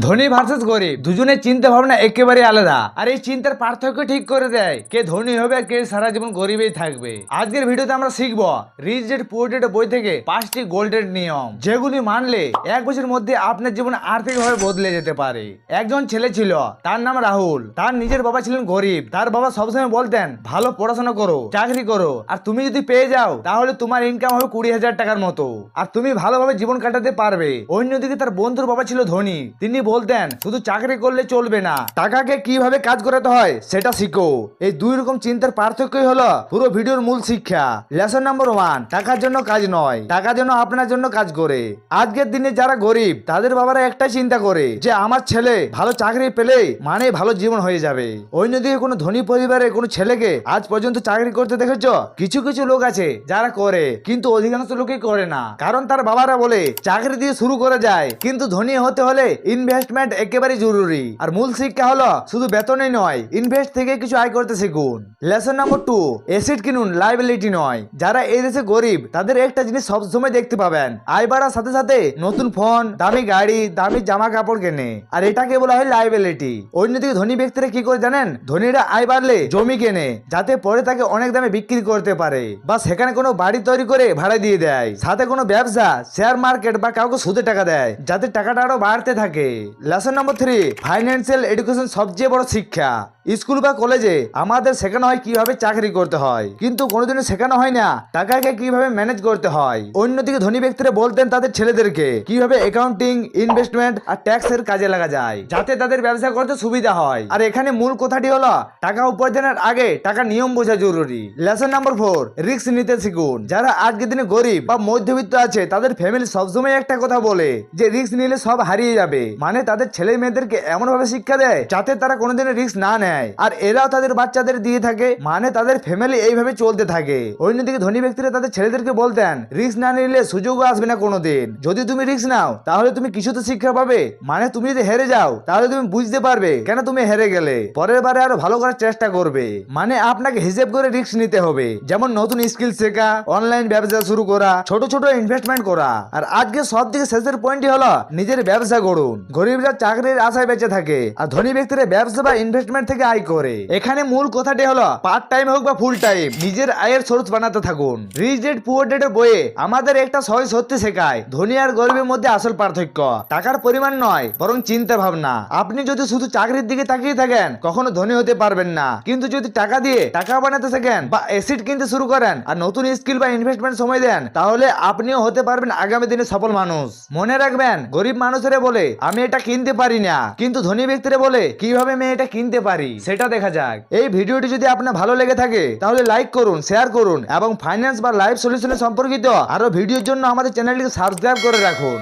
ধনী ভার্সেস গরিব দুজনের চিন্তা ভাবনা একেবারে আলাদা, আর এই চিন্তার পার্থক্য ঠিক করে দেয় কে ধনী হবে আর কে সারা জীবন গরিবেই থাকবে। আজকের ভিডিওতে আমরা শিখবো রিচ ড্যাড পুয়ার ড্যাড বই থেকে 5টি গোল্ডেন নিয়ম, যেগুলি মানলে 1 বছরের মধ্যে আপনার জীবন আর্থিকভাবে বদলে যেতে পারে। একজন ছেলে ছিল, তার নাম রাহুল। তার নিজের বাবা ছিলেন গরিব। তার বাবা সবসময় বলতেন, ভালো পড়াশোনা করো, চাকরি করো, আর তুমি যদি পেয়ে যাও তাহলে তোমার ইনকাম হবে 20,000 টাকার মতো, আর তুমি ভালোভাবে জীবন কাটাতে পারবে। অন্যদিকে তার বন্ধুর বাবা ছিল ধনী। তিনি বলতেন, শুধু চাকরি করলে চলবে না, টাকাকে কিভাবে কাজ করাতে হয় সেটা শিখো। এই দুই রকম চিন্তার পার্থক্যই হলো পুরো ভিডিওর মূল শিক্ষা। লেসন নাম্বার 1, টাকার জন্য কাজ নয়, টাকা যেন আপনার জন্য কাজ করে। আজকের দিনে যারা গরিব তাদের বাবারা একটাই চিন্তা করে যে আমার ছেলে ভালো চাকরি পেলে মানে ভালো জীবন হয়ে যাবে। অন্যদিকে কোনো ধনী পরিবারের কোনো ছেলেকে আজ পর্যন্ত চাকরি করতে দেখেছো? কিছু কিছু লোক আছে যারা করে, কিন্তু অধিকাংশ লোকই করে না, কারণ তার বাবারা বলে চাকরি দিয়ে শুরু করা যায়, কিন্তু ধনী হতে হলে ইনভেস্টমেন্ট একেবারে জরুরি। আর মূল শিক্ষা হলো শুধু বেতনই নয়, ইনভেস্ট থেকে কিছু আয় করতে শিখুন। লেসন নাম্বার 2, অ্যাসেট কিনুন, লাইবিলিটি নয়। যারা এই দেশে গরিব তাদের একটা জিনিস সবসময় দেখতে পাবেন, আয় বাড়ার সাথে সাথে নতুন ফোন, দামি গাড়ি, দামি জামা কাপড় কেনে, আর এটাকে বলা হয় লাইবিলিটি। অন্যদিকে ধনী ব্যক্তিরা কি করে জানেন? ধনীরা আয় বাড়লে জমি কেনে, যাতে পরে তাকে অনেক দামে বিক্রি করতে পারে, বা সেখানে কোনো বাড়ি তৈরি করে ভাড়া দিয়ে দেয়। সাথে কোনো ব্যবসা, শেয়ার মার্কেট বা কাউকে সুদে টাকা দেয়, যাতে টাকাটা আরো বাড়তে থাকে। লেসন নাম্বার 3, ফাইন্যান্সিয়াল এডুকেশন সবচেয়ে বড় শিক্ষা। স্কুল বা কলেজে আমাদের শেখানো হয় কিভাবে চাকরি করতে হয়, কিন্তু কোনোদিনও শেখানো হয় না টাকাকে কিভাবে ম্যানেজ করতে হয়। অন্যদিকে ধনী ব্যক্তিরা বলতেন তাদের ছেলেদেরকে কিভাবে অ্যাকাউন্টিং, ইনভেস্টমেন্ট আর ট্যাক্স এর কাজে লাগা যায়, যাতে তাদের ব্যবসা করতে সুবিধা হয়। আর এখানে মূল কথাটি হলো টাকা উপার্জনের আগে টাকার নিয়ম বোঝা জরুরি। লেসন নাম্বার 4, রিস্ক নিতে শিখুন। যারা আজকের দিনে গরিব বা মধ্যবিত্ত আছে তাদের ফ্যামিলি সবসময় একটা কথা বলে যে রিস্ক নিলে সব হারিয়ে যাবে, মানে তাদের ছেলে মেয়েদেরকে এমন ভাবে শিক্ষা দেয় যাতে তারা কোনোদিনও রিস্ক না নেয়, আর এরাও তাদের বাচ্চাদের দিয়ে থাকে, মানে তাদের ফ্যামিলি এইভাবে চলতে থাকে। অন্যদিকে ধনী ব্যক্তিরা তাদের ছেলেদেরকে বলতেন, রিস্ক না নিলে সুযোগও আসবে না কোনোদিন। যদি তুমি রিস্ক নাও তাহলে তুমি কিছুতে শিক্ষা পাবে, মানে তুমি যদি হেরে যাও তাহলে তুমি বুঝতে পারবে কেন তুমি হেরে গেলে, পরের বারে আরো ভালো করার চেষ্টা করবে। মানে আপনাকে হিসেব করে রিস্ক নিতে হবে, যেমন নতুন স্কিল শেখা, অনলাইন ব্যবসা শুরু করা, ছোট ছোট ইনভেস্টমেন্ট করা। আর আজকে সব থেকে শেষের পয়েন্টই হলো নিজের ব্যবসা গড়ুন। গরিবরা চাকরির আশায় বেঁচে থাকে, আর ধনী ব্যক্তিরা ব্যবসা বা ইনভেস্টমেন্ট থেকে আয় করে। এখানে মূল কথাটি হলো পার্ট টাইম হোক বা ফুল টাইম নিজের আয়ের সোর্স বানাতে থাকুন। রিচ ড্যাড পুয়ার ড্যাড এর বইয়ে আমাদের একটা সহজ সত্যি শেখায়, ধনী আর গরিবের মধ্যে আসল পার্থক্য টাকার পরিমাণ নয়, বরং চিন্তা ভাবনা। আপনি যদি শুধু চাকরির দিকে তাকিয়ে থাকেন কখনো ধনী হতে পারবেন না, কিন্তু যদি টাকা দিয়ে টাকা বানাতে থাকেন বা অ্যাসেট কিনতে শুরু করেন আর নতুন স্কিল বা ইনভেস্টমেন্ট সময় দেন, তাহলে আপনিও হতে পারবেন আগামী দিনে সফল মানুষ। মনে রাখবেন, গরিব মানুষেরা বলে আমি এটা কিনতে পারি না, কিন্তু ধনী ব্যক্তিরা বলে কিভাবে আমি এটা কিনতে পারি সেটা দেখা যাক। এই ভিডিওটি যদি আপনার ভালো লেগে থাকে তাহলে লাইক করুন, শেয়ার করুন, এবং ফাইন্যান্স বা লাইফ সলিউশনের সম্পর্কিত আরো ভিডিওর জন্য আমাদের চ্যানেলটিকে সাবস্ক্রাইব করে রাখুন।